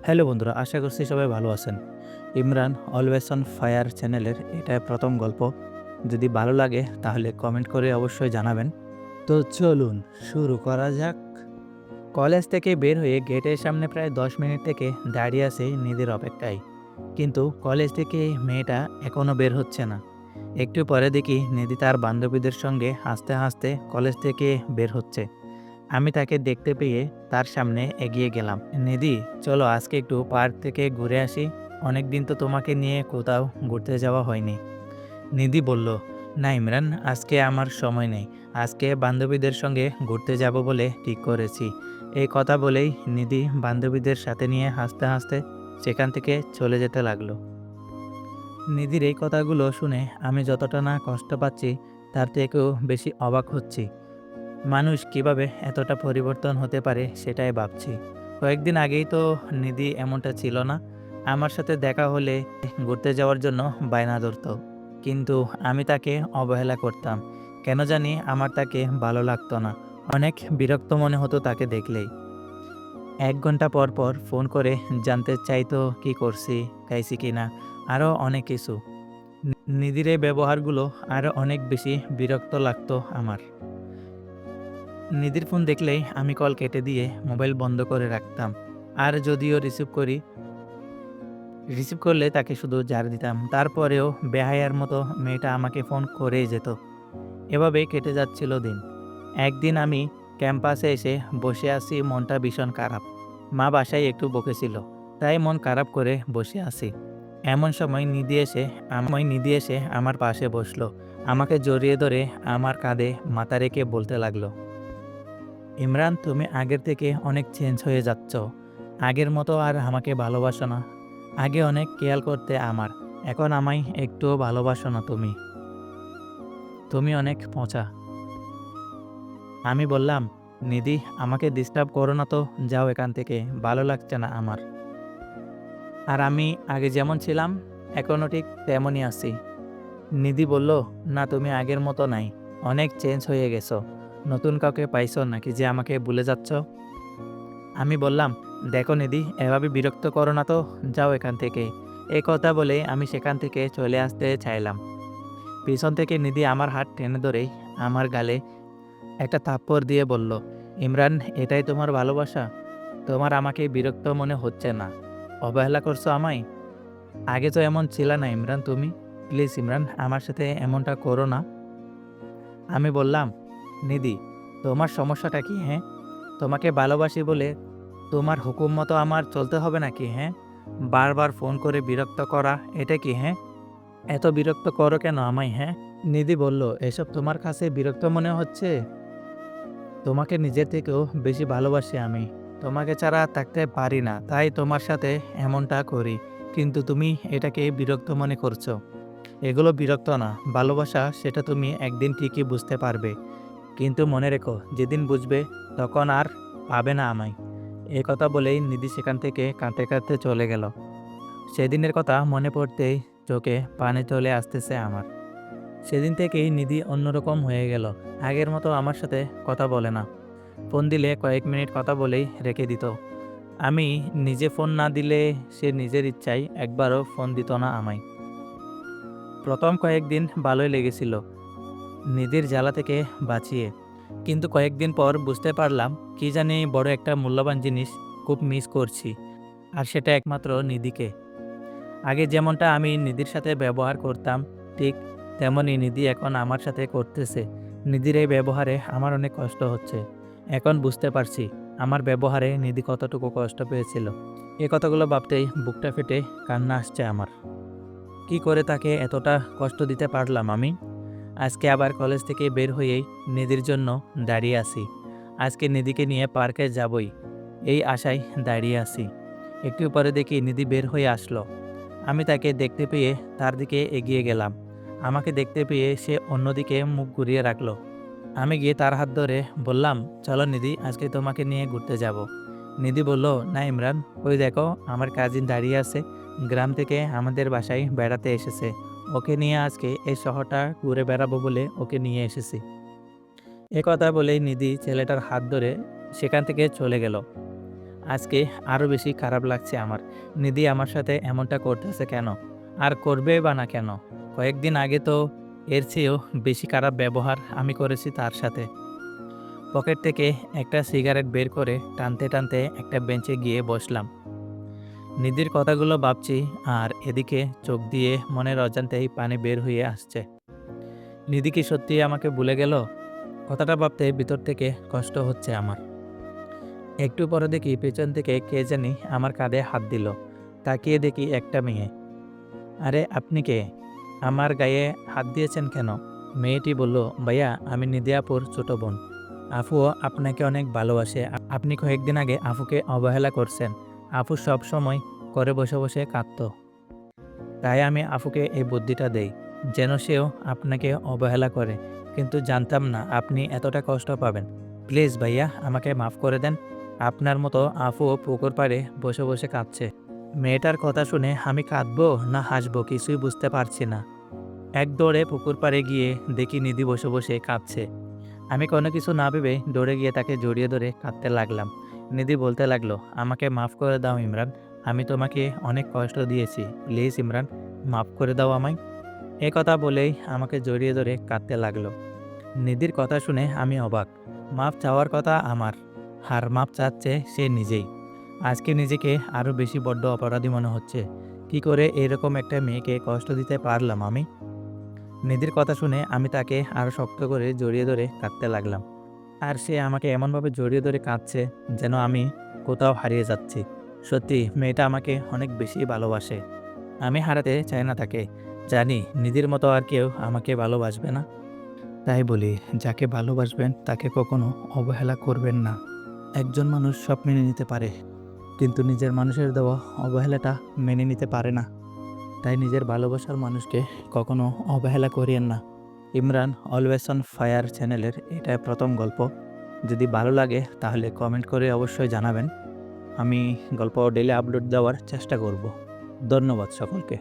Hello বন্ধুরা, আশা করছি সবাই ভালো আছেন। ইমরান অলওয়েজ অন ফায়ার চ্যানেলের এটা প্রথম গল্প। যদি ভালো লাগে তাহলে কমেন্ট করে অবশ্যই জানাবেন। তো চলুন শুরু করা যাক। কলেজ থেকে বের হয়ে গেটের সামনে প্রায় 10 মিনিট থেকে দাঁড়িয়ে আছে নিধির অপেক্ষায়। কিন্তু কলেজ থেকে মেয়েটা এখনও বের হচ্ছে না। একটু পরে দেখি নিধি তার বান্ধবীদের সঙ্গে হাসতে হাসতে কলেজ থেকে বের হচ্ছে। আমি তাকে দেখতে পেয়ে তার সামনে এগিয়ে গেলাম। নিধি, চলো আজকে একটু পার্ক থেকে ঘুরে আসি। অনেকদিন তো তোমাকে নিয়ে কোথাও ঘুরতে যাওয়া হয়নি। নিধি বলল, না ইমরান, আজকে আমার সময় নেই। আজকে বান্ধবীদের সঙ্গে ঘুরতে যাব বলে ঠিক করেছি। এই কথা বলেই নিধি বান্ধবীদের সাথে নিয়ে হাসতে হাসতে সেখান থেকে চলে যেতে লাগলো। নিধির এই কথাগুলো শুনে আমি যতটা না কষ্ট পাচ্ছি, তার থেকেও বেশি অবাক হচ্ছি। মানুষ কিভাবে এতটা পরিবর্তন হতে পারে সেটাই ভাবছি। কয়েকদিন আগেই তো নিধি এমনটা ছিল না। আমার সাথে দেখা হলে ঘুরতে যাওয়ার জন্য বায়না ধরতো। কিন্তু আমি তাকে অবহেলা করতাম। কেন জানি আমার তাকে ভালো লাগতো না। অনেক বিরক্ত মনে হতো তাকে দেখলেই। 1 ঘন্টা পর পর ফোন করে জানতে চাইতো কি করছি, খাইছি কিনা, আরও অনেক কিছু। নিধির এই ব্যবহারগুলো আরও অনেক বেশি বিরক্ত লাগতো আমার। নিধির ফোন দেখলেই আমি কল কেটে দিয়ে মোবাইল বন্ধ করে রাখতাম। আর যদিও রিসিভ করলে তাকে শুধু ঝাড় দিতাম। তারপরেও বেহায়ার মতো মেয়েটা আমাকে ফোন করেই যেত। এভাবেই কেটে যাচ্ছিল দিন। একদিন আমি ক্যাম্পাসে এসে বসে আছি, মনটা ভীষণ খারাপ। মা বাসায় একটু বকেছিল, তাই মন খারাপ করে বসে আছি। এমন সময় নিধি এসে আমার পাশে বসলো। আমাকে জড়িয়ে ধরে আমার কাঁধে মাথা রেখে বলতে লাগলো, ইমরান, তুমি আগের থেকে অনেক চেঞ্জ হয়ে যাচ্ছ। আগের মতো আর আমাকে ভালোবাসো না। আগে অনেক খেয়াল করতে আমার, এখন আমায় একটুও ভালোবাসো না তুমি। তুমি অনেক পচা। আমি বললাম, নিধি, আমাকে ডিস্টার্ব করো না তো, যাও এখান থেকে, ভালো লাগছে না আমার। আর আমি আগে যেমন ছিলাম এখনও ঠিক তেমনই আছি। নিধি বলল, না তুমি আগের মতো নাই, অনেক চেঞ্জ হয়ে গেছো। নতুন কাউকে পাইছো নাকি যে আমাকে ভুলে যাচ্ছ? আমি বললাম, দেখো নিধি, এভাবে বিরক্ত করো না তো, যাও এখান থেকে। এই কথা বলে আমি সেখান থেকে চলে আসতে চাইলাম। পিছন থেকে নিধি আমার হাত টেনে ধরে আমার গালে একটা থাপ্পড় দিয়ে বলল, ইমরান, এটাই তোমার ভালোবাসা? তোমার আমাকে বিরক্ত মনে হচ্ছে না? অবহেলা করছো আমায়? আগে তো এমন ছিল না ইমরান তুমি। প্লিজ ইমরান, আমার সাথে এমনটা করো না। আমি বললাম, নিধি, তোমার সমস্যাটা কি? হ্যাঁ, তোমাকে ভালোবাসি বলে তোমার হুকুম মতো আমার চলতে হবে নাকি? হ্যাঁ, বারবার ফোন করে বিরক্ত করা, এটা কি? হ্যাঁ, এত বিরক্ত করো কেন আমায়? হ্যাঁ। নিধি বলল, এসব তোমার কাছে বিরক্ত মনে হচ্ছে? তোমাকে নিজের থেকেও বেশি ভালোবাসি আমি। তোমাকে ছাড়া থাকতে পারি না, তাই তোমার সাথে এমনটা করি। কিন্তু তুমি এটাকে বিরক্ত মনে করছো। এগুলো বিরক্ত না, ভালোবাসা, সেটা তুমি একদিন ঠিকই বুঝতে পারবে। কিন্তু মনে রেখো, যেদিন বুঝবে তখন আর পাবে না আমায়। এ কথা বলেই নিধি সেখান থেকে কাঁদতে কাঁদতে চলে গেল। সেদিনের কথা মনে পড়তেই চোখে পানি চলে আসতেছে আমার। সেদিন থেকেই নিধি অন্যরকম হয়ে গেল। আগের মতো আমার সাথে কথা বলে না। ফোন দিলে কয়েক মিনিট কথা বলেই রেখে দিত। আমি নিজে ফোন না দিলে সে নিজের ইচ্ছায় একবারও ফোন দিত না আমায়। প্রথম কয়েকদিন ভালোই লেগেছিল নিধির জ্বালা থেকে বাঁচিয়ে। কিন্তু কয়েকদিন পর বুঝতে পারলাম, কি জানি বড় একটা মূল্যবান জিনিস খুব মিস করছি। আর সেটা একমাত্র নিধিকে। আগে যেমনটা আমি নিধির সাথে ব্যবহার করতাম, ঠিক তেমনই নিধি এখন আমার সাথে করতেছে। নিধির এই ব্যবহারে আমার অনেক কষ্ট হচ্ছে। এখন বুঝতে পারছি আমার ব্যবহারে নিধি কতটুকু কষ্ট পেয়েছিল। এ কথাগুলো ভাবতেই বুকটা ফেটে কান্না আসছে আমার। কি করে তাকে এতটা কষ্ট দিতে পারলাম আমি? আজকে আবার কলেজ থেকে বের হয়েই নিধির জন্য দাঁড়িয়ে আছি। আজকে নিধিকে নিয়ে পার্কে যাবই, এই আশায় দাঁড়িয়ে আছি। একটু পরে দেখি নিধি বের হয়ে আসলো। আমি তাকে দেখতে পেয়ে তার দিকে এগিয়ে গেলাম। আমাকে দেখতে পেয়ে সে অন্যদিকে মুখ ঘুরিয়ে রাখলো। আমি গিয়ে তার হাত ধরে বললাম, চলো নিধি, আজকে তোমাকে নিয়ে ঘুরতে যাব। নিধি বলল, না ইমরান, ওই দেখো আমার কাজিন দাঁড়িয়ে আছে, গ্রাম থেকে আমাদের বাসায় বেড়াতে এসেছে। ওকে নিয়ে আজকে এই শহরটা ঘুরে বেড়াবো বলে ওকে নিয়ে এসেছি। এ কথা বলেই নিধি ছেলেটার হাত ধরে সেখান থেকে চলে গেল। আজকে আরও বেশি খারাপ লাগছে আমার। নিধি আমার সাথে এমনটা করতেছে কেন? আর করবেই বা না কেন? কয়েকদিন আগে তো এর চেয়েও বেশি খারাপ ব্যবহার আমি করেছি তার সাথে। পকেট থেকে একটা সিগারেট বের করে টানতে টানতে একটা বেঞ্চে গিয়ে বসলাম। নিধির কথাগুলো ভাবছি আর এদিকে চোখ দিয়ে মনের অজান্তেই পানি বের হয়ে আসছে। নিধি কি সত্যিই আমাকে ভুলে গেল? কথাটা ভাবতে ভিতর থেকে কষ্ট হচ্ছে আমার। একটু পরে দেখি পেছন থেকে কে জানি আমার কাঁধে হাত দিল। তাকিয়ে দেখি একটা মেয়ে। আরে আপনি কে? আমার গায়ে হাত দিয়েছেন কেন? মেয়েটি বলল, ভাইয়া আমি নিধি আপুর ছোট বোন। আফুও আপনাকে অনেক ভালোবাসে। আপনি কয়েকদিন আগে আফুকে অবহেলা করছেন। আফু সব সময় করে বসে বসে কাঁদতো। তাই আমি আফুকে এই বুদ্ধিটা দেই, যেন সেও আপনাকে অবহেলা করে। কিন্তু জানতাম না আপনি এতটা কষ্ট পাবেন। প্লিজ ভাইয়া আমাকে মাফ করে দেন। আপনার মতো আফুও পুকুর পাড়ে বসে বসে কাঁদছে। মেয়েটার কথা শুনে আমি কাঁদবো না হাসবো কিছুই বুঝতে পারছি না। এক দৌড়ে পুকুর পাড়ে গিয়ে দেখি নিধি বসে বসে কাঁদছে। আমি কোনো কিছু না ভেবে দৌড়ে গিয়ে তাকে জড়িয়ে ধরে কাঁদতে লাগলাম। নিধি বলতে লাগলো, আমাকে মাফ করে দাও ইমরান। আমি তোমাকে অনেক কষ্ট দিয়েছি। প্লিজ ইমরান, মাফ করে দাও আমায়। এ কথা বলেই আমাকে জড়িয়ে ধরে কাঁদতে লাগলো। নিধির কথা শুনে আমি অবাক। মাফ চাওয়ার কথা আমার, আর মাফ চাচ্ছে সে নিজেই। আজকে নিজেকে আরও বেশি বড্ড অপরাধী মনে হচ্ছে। কি করে এরকম একটা মেয়েকে কষ্ট দিতে পারলাম আমি? নিধির কথা শুনে আমি তাকে আরও শক্ত করে জড়িয়ে ধরে কাঁদতে লাগলাম। আর সে আমাকে এমনভাবে জড়িয়ে ধরে কাঁদছে যেন আমি কোথাও হারিয়ে যাচ্ছি। সত্যি মেয়েটা আমাকে অনেক বেশি ভালোবাসে। আমি হারাতে চাই না তাকে। জানি নিধির মতো আর কেউ আমাকে ভালোবাসবে না। তাই বলি, যাকে ভালোবাসবেন তাকে কখনো অবহেলা করবেন না। একজন মানুষ সব মেনে নিতে পারে, কিন্তু নিজের মানুষের দেওয়া অবহেলাটা মেনে নিতে পারে না। তাই নিজের ভালোবাসার মানুষকে কখনো অবহেলা করিয়েন না। ইমরান অলওয়েজ অন ফায়ার চ্যানেলের এটা প্রথম গল্প। যদি ভালো লাগে তাহলে কমেন্ট করে অবশ্যই জানাবেন। আমি গল্প ডেইলি আপলোড দেওয়ার চেষ্টা করব। ধন্যবাদ সকলকে।